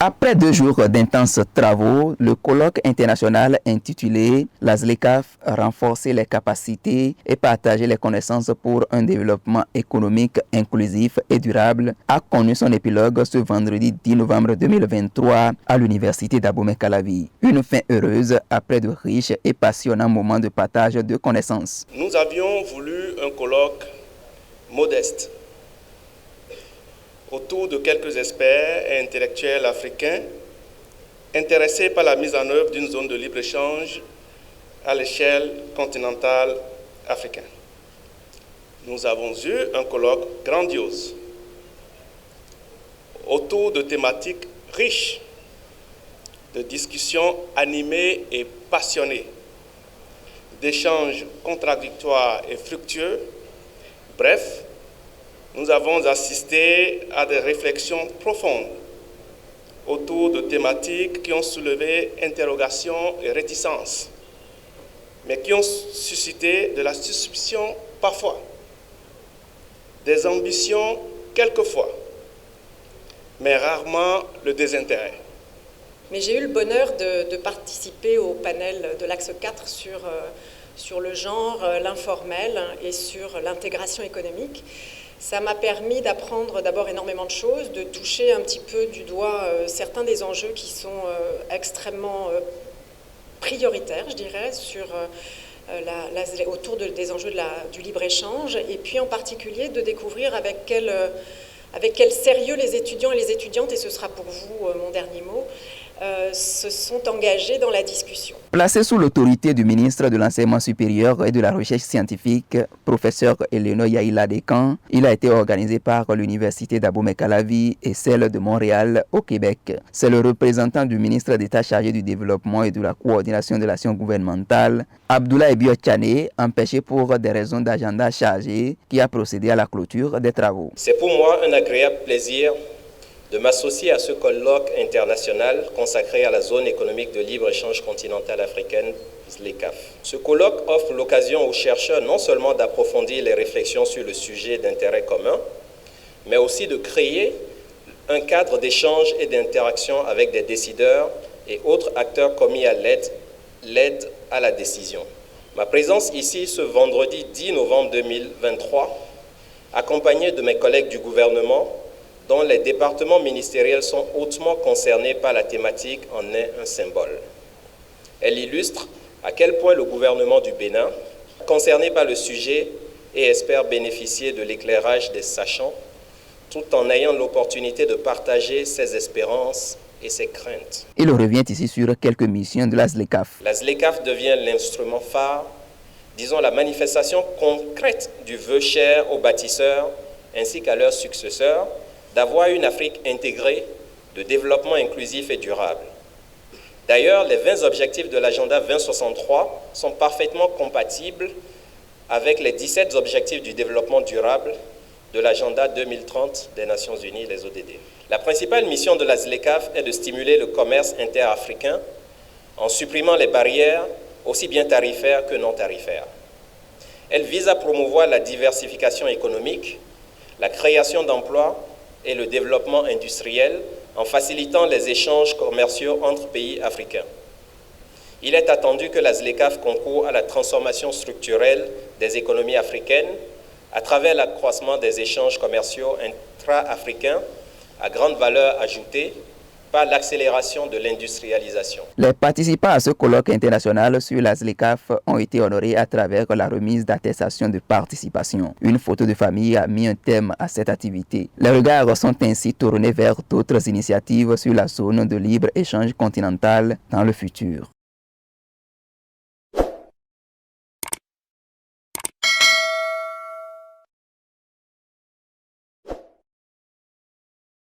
Après 2 jours d'intenses travaux, le colloque international intitulé « La ZLECAf, renforcer les capacités et partager les connaissances pour un développement économique inclusif et durable » a connu son épilogue ce vendredi 10 novembre 2023 à l'université d'Abomey-Calavi. Une fin heureuse après de riches et passionnants moments de partage de connaissances. Nous avions voulu un colloque modeste autour de quelques experts et intellectuels africains intéressés par la mise en œuvre d'une zone de libre-échange à l'échelle continentale africaine. Nous avons eu un colloque grandiose autour de thématiques riches, de discussions animées et passionnées, d'échanges contradictoires et fructueux. Bref, nous avons assisté à des réflexions profondes autour de thématiques qui ont soulevé interrogations et réticences, mais qui ont suscité de la suspicion parfois, des ambitions quelquefois, mais rarement le désintérêt. Mais j'ai eu le bonheur de participer au panel de l'Axe 4 sur le genre, l'informel et sur l'intégration économique. Ça m'a permis d'apprendre d'abord énormément de choses, de toucher un petit peu du doigt certains des enjeux qui sont extrêmement prioritaires, je dirais, autour des enjeux du libre-échange, et puis en particulier de découvrir avec quel sérieux les étudiants et les étudiantes, et ce sera pour vous mon dernier mot, se sont engagés dans la discussion. Placé sous l'autorité du ministre de l'Enseignement supérieur et de la Recherche scientifique, professeur Eleno Yaila Dekan, il a été organisé par l'Université d'Abomey-Calavi et celle de Montréal au Québec. C'est le représentant du ministre d'État chargé du développement et de la coordination de l'action gouvernementale, Abdoulaye Bio-Tchane, empêché pour des raisons d'agenda chargé, qui a procédé à la clôture des travaux. C'est pour moi un agréable plaisir de m'associer à ce colloque international consacré à la zone économique de libre-échange continentale africaine, ZLECAf. Ce colloque offre l'occasion aux chercheurs non seulement d'approfondir les réflexions sur le sujet d'intérêt commun, mais aussi de créer un cadre d'échange et d'interaction avec des décideurs et autres acteurs commis à l'aide à la décision. Ma présence ici ce vendredi 10 novembre 2023, accompagnée de mes collègues du gouvernement, dont les départements ministériels sont hautement concernés par la thématique, en est un symbole. Elle illustre à quel point le gouvernement du Bénin, concerné par le sujet et espère bénéficier de l'éclairage des sachants, tout en ayant l'opportunité de partager ses espérances et ses craintes. Il revient ici sur quelques missions de la ZLECAf. La ZLECAf devient l'instrument phare, disons la manifestation concrète du vœu cher aux bâtisseurs ainsi qu'à leurs successeurs, d'avoir une Afrique intégrée, de développement inclusif et durable. D'ailleurs, les 20 objectifs de l'agenda 2063 sont parfaitement compatibles avec les 17 objectifs du développement durable de l'agenda 2030 des Nations Unies, les ODD. La principale mission de la ZLECAf est de stimuler le commerce interafricain en supprimant les barrières aussi bien tarifaires que non tarifaires. Elle vise à promouvoir la diversification économique, la création d'emplois et le développement industriel en facilitant les échanges commerciaux entre pays africains. Il est attendu que la ZLECAf concourt à la transformation structurelle des économies africaines à travers l'accroissement des échanges commerciaux intra-africains à grande valeur ajoutée par l'accélération de l'industrialisation. Les participants à ce colloque international sur la ZLECAf ont été honorés à travers la remise d'attestation de participation. Une photo de famille a mis un thème à cette activité. Les regards sont ainsi tournés vers d'autres initiatives sur la zone de libre-échange continentale dans le futur.